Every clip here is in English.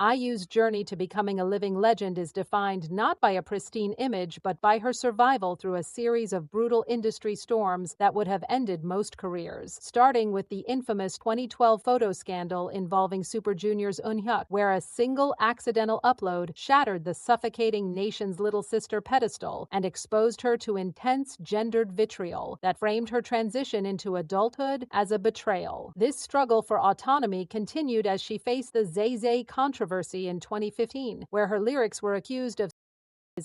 IU's journey to becoming a living legend is defined not by a pristine image but by her survival through a series of brutal industry storms that would have ended most careers, starting with the infamous 2012 photo scandal involving Super Junior's Eunhyuk, where a single accidental upload shattered the suffocating nation's little sister pedestal and exposed her to intense gendered vitriol that framed her transition into adulthood as a betrayal. This struggle for autonomy continued as she faced the Zeze controversy in 2015, where her lyrics were accused of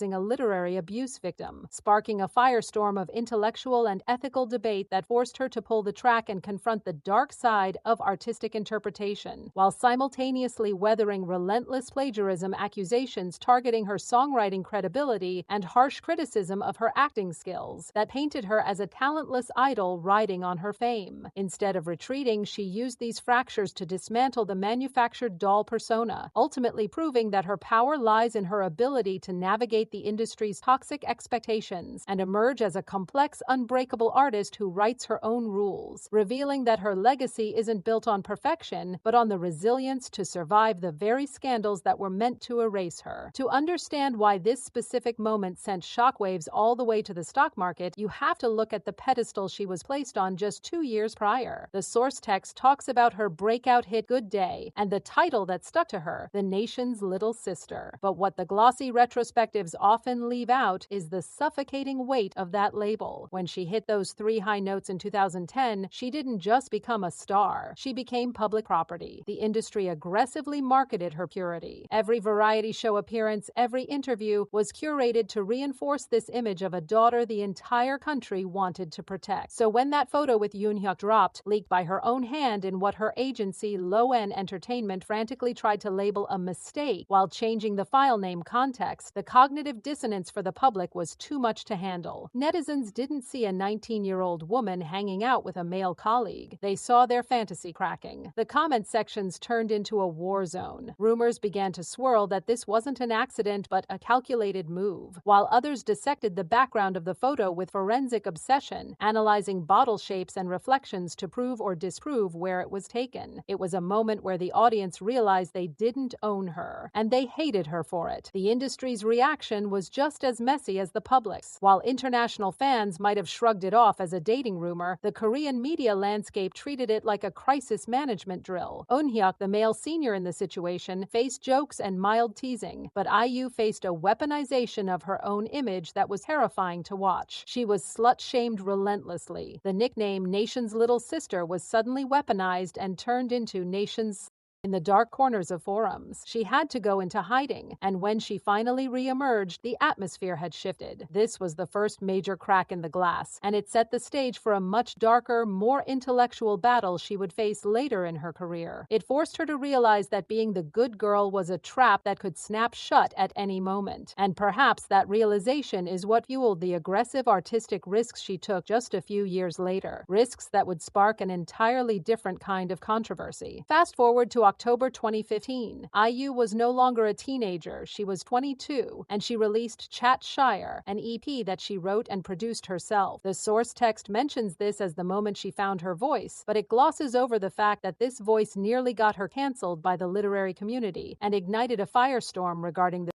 a literary abuse victim, sparking a firestorm of intellectual and ethical debate that forced her to pull the track and confront the dark side of artistic interpretation, while simultaneously weathering relentless plagiarism accusations targeting her songwriting credibility and harsh criticism of her acting skills that painted her as a talentless idol riding on her fame. Instead of retreating, she used these fractures to dismantle the manufactured doll persona, ultimately proving that her power lies in her ability to navigate the industry's toxic expectations and emerge as a complex, unbreakable artist who writes her own rules, revealing that her legacy isn't built on perfection, but on the resilience to survive the very scandals that were meant to erase her. To understand why this specific moment sent shockwaves all the way to the stock market, you have to look at the pedestal she was placed on just 2 years prior. The source text talks about her breakout hit Good Day and the title that stuck to her, The Nation's Little Sister. But what the glossy retrospectives often leave out is the suffocating weight of that label. When she hit those 3 high notes in 2010, she didn't just become a star. She became public property. The industry aggressively marketed her purity. Every variety show appearance, every interview was curated to reinforce this image of a daughter the entire country wanted to protect. So when that photo with Eunhyuk dropped, leaked by her own hand in what her agency, Low End Entertainment, frantically tried to label a mistake while changing the file name context, the cognitive dissonance for the public was too much to handle. Netizens didn't see a 19-year-old woman hanging out with a male colleague. They saw their fantasy cracking. The comment sections turned into a war zone. Rumors began to swirl that this wasn't an accident but a calculated move, while others dissected the background of the photo with forensic obsession, analyzing bottle shapes and reflections to prove or disprove where it was taken. It was a moment where the audience realized they didn't own her, and they hated her for it. The industry's reaction was just as messy as the public's. While international fans might have shrugged it off as a dating rumor, the Korean media landscape treated it like a crisis management drill. Eunhyuk, the male senior in the situation, faced jokes and mild teasing, but IU faced a weaponization of her own image that was terrifying to watch. She was slut-shamed relentlessly. The nickname Nation's Little Sister was suddenly weaponized and turned into Nation's in the dark corners of forums. She had to go into hiding, and when she finally re-emerged, the atmosphere had shifted. This was the first major crack in the glass, and it set the stage for a much darker, more intellectual battle she would face later in her career. It forced her to realize that being the good girl was a trap that could snap shut at any moment, and perhaps that realization is what fueled the aggressive artistic risks she took just a few years later, risks that would spark an entirely different kind of controversy. Fast forward to October 2015. IU was no longer a teenager, she was 22, and she released Chat-Shire, an EP that she wrote and produced herself. The source text mentions this as the moment she found her voice, but it glosses over the fact that this voice nearly got her cancelled by the literary community and ignited a firestorm regarding the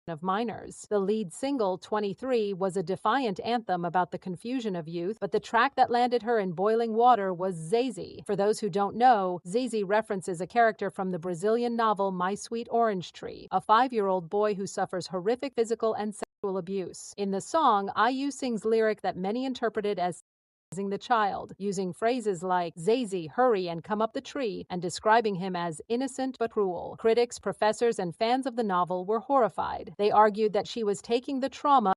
of minors. The lead single, 23, was a defiant anthem about the confusion of youth, but the track that landed her in boiling water was Zeze. For those who don't know, Zeze references a character from the Brazilian novel My Sweet Orange Tree, a 5-year-old boy who suffers horrific physical and sexual abuse. In the song, IU sings lyric that many interpreted as the child, using phrases like Zeze, hurry and come up the tree, and describing him as innocent but cruel. Critics, professors, and fans of the novel were horrified. They argued that she was taking the trauma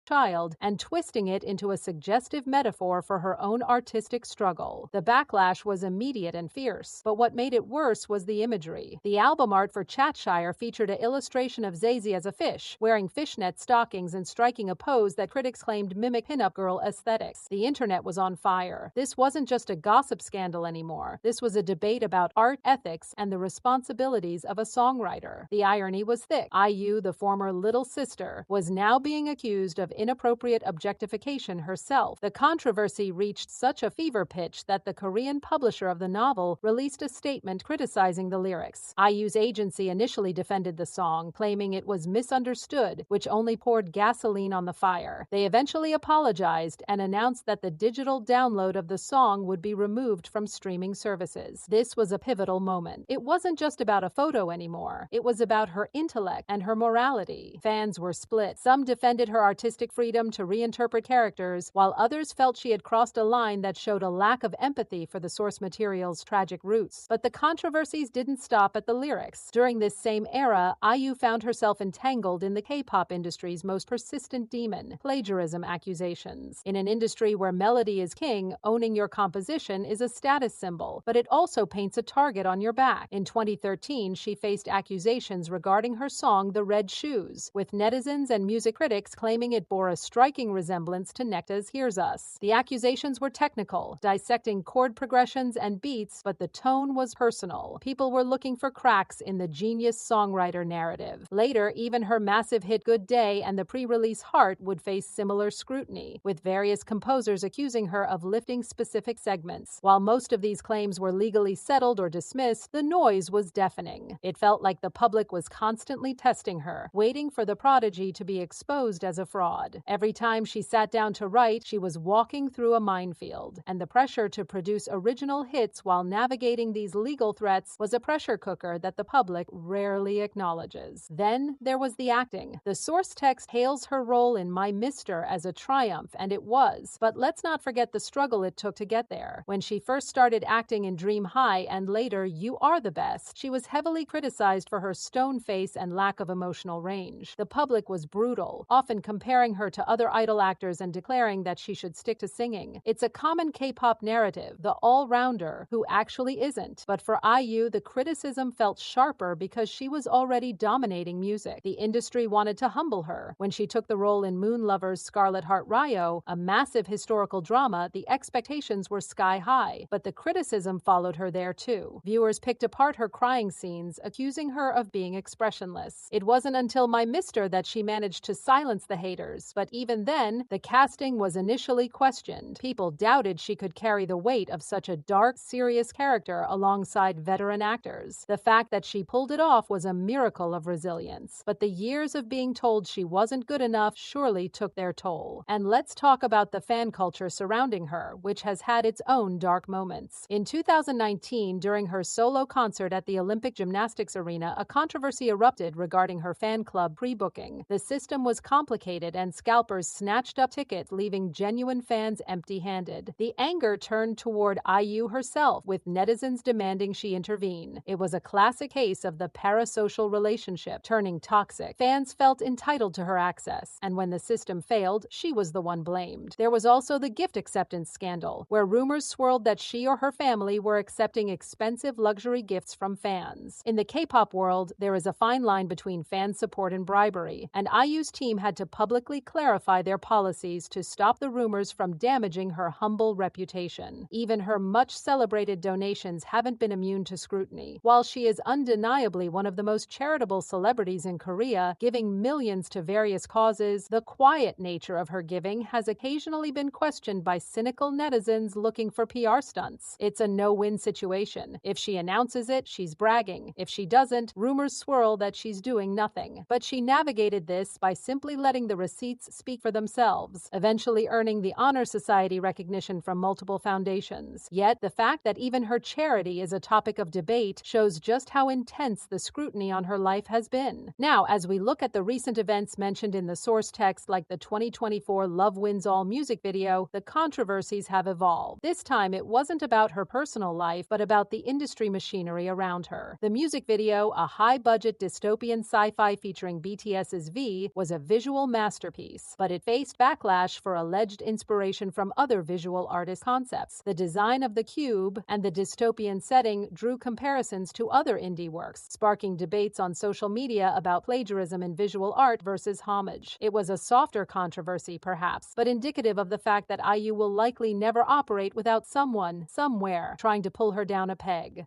child and twisting it into a suggestive metaphor for her own artistic struggle. The backlash was immediate and fierce, but what made it worse was the imagery. The album art for Chat-Shire featured an illustration of Zeze as a fish, wearing fishnet stockings and striking a pose that critics claimed mimicked pinup girl aesthetics. The internet was on fire. This wasn't just a gossip scandal anymore. This was a debate about art, ethics, and the responsibilities of a songwriter. The irony was thick. IU, the former little sister, was now being accused of inappropriate objectification herself. The controversy reached such a fever pitch that the Korean publisher of the novel released a statement criticizing the lyrics. IU's agency initially defended the song, claiming it was misunderstood, which only poured gasoline on the fire. They eventually apologized and announced that the digital download of the song would be removed from streaming services. This was a pivotal moment. It wasn't just about a photo anymore. It was about her intellect and her morality. Fans were split. Some defended her artistic freedom to reinterpret characters, while others felt she had crossed a line that showed a lack of empathy for the source material's tragic roots. But the controversies didn't stop at the lyrics. During this same era, IU found herself entangled in the K-pop industry's most persistent demon, plagiarism accusations. In an industry where melody is king, owning your composition is a status symbol, but it also paints a target on your back. In 2013, she faced accusations regarding her song The Red Shoes, with netizens and music critics claiming it bore a striking resemblance to Nekta's Here's Us. The accusations were technical, dissecting chord progressions and beats, but the tone was personal. People were looking for cracks in the genius songwriter narrative. Later, even her massive hit Good Day and the pre-release Heart would face similar scrutiny, with various composers accusing her of lifting specific segments. While most of these claims were legally settled or dismissed, the noise was deafening. It felt like the public was constantly testing her, waiting for the prodigy to be exposed as a fraud. Every time she sat down to write, she was walking through a minefield, and the pressure to produce original hits while navigating these legal threats was a pressure cooker that the public rarely acknowledges. Then there was the acting. The source text hails her role in My Mister as a triumph, and it was, but let's not forget the struggle it took to get there. When she first started acting in Dream High and later You Are the Best, she was heavily criticized for her stone face and lack of emotional range. The public was brutal, often comparing her to other idol actors and declaring that she should stick to singing. It's a common K-pop narrative, the all-rounder who actually isn't. But for IU, the criticism felt sharper because she was already dominating music. The industry wanted to humble her. When she took the role in Moon Lover's Scarlet Heart Ryo, a massive historical drama, the expectations were sky high, but the criticism followed her there too. Viewers picked apart her crying scenes, accusing her of being expressionless. It wasn't until My Mister that she managed to silence the haters, but even then, the casting was initially questioned. People doubted she could carry the weight of such a dark, serious character alongside veteran actors. The fact that she pulled it off was a miracle of resilience, but the years of being told she wasn't good enough surely took their toll. And let's talk about the fan culture surrounding her, which has had its own dark moments. In 2019, during her solo concert at the Olympic Gymnastics Arena, a controversy erupted regarding her fan club pre-booking. The system was complicated and scalpers snatched up tickets, leaving genuine fans empty-handed. The anger turned toward IU herself, with netizens demanding she intervene. It was a classic case of the parasocial relationship turning toxic. Fans felt entitled to her access, and when the system failed, she was the one blamed. There was also the gift acceptance scandal, where rumors swirled that she or her family were accepting expensive luxury gifts from fans. In the K-pop world, there is a fine line between fan support and bribery, and IU's team had to publicly clarify their policies to stop the rumors from damaging her humble reputation. Even her much-celebrated donations haven't been immune to scrutiny. While she is undeniably one of the most charitable celebrities in Korea, giving millions to various causes, the quiet nature of her giving has occasionally been questioned by cynical netizens looking for PR stunts. It's a no-win situation. If she announces it, she's bragging. If she doesn't, rumors swirl that she's doing nothing. But she navigated this by simply letting the receipts speak for themselves, eventually earning the Honor Society recognition from multiple foundations. Yet, the fact that even her charity is a topic of debate shows just how intense the scrutiny on her life has been. Now, as we look at the recent events mentioned in the source text, like the 2024 Love Wins All music video, the controversies have evolved. This time, it wasn't about her personal life, but about the industry machinery around her. The music video, a high-budget dystopian sci-fi featuring BTS's V, was a visual masterpiece, but it faced backlash for alleged inspiration from other visual artist concepts. The design of the cube and the dystopian setting drew comparisons to other indie works, sparking debates on social media about plagiarism in visual art versus homage. It was a softer controversy, perhaps, but indicative of the fact that IU will likely never operate without someone, somewhere, trying to pull her down a peg.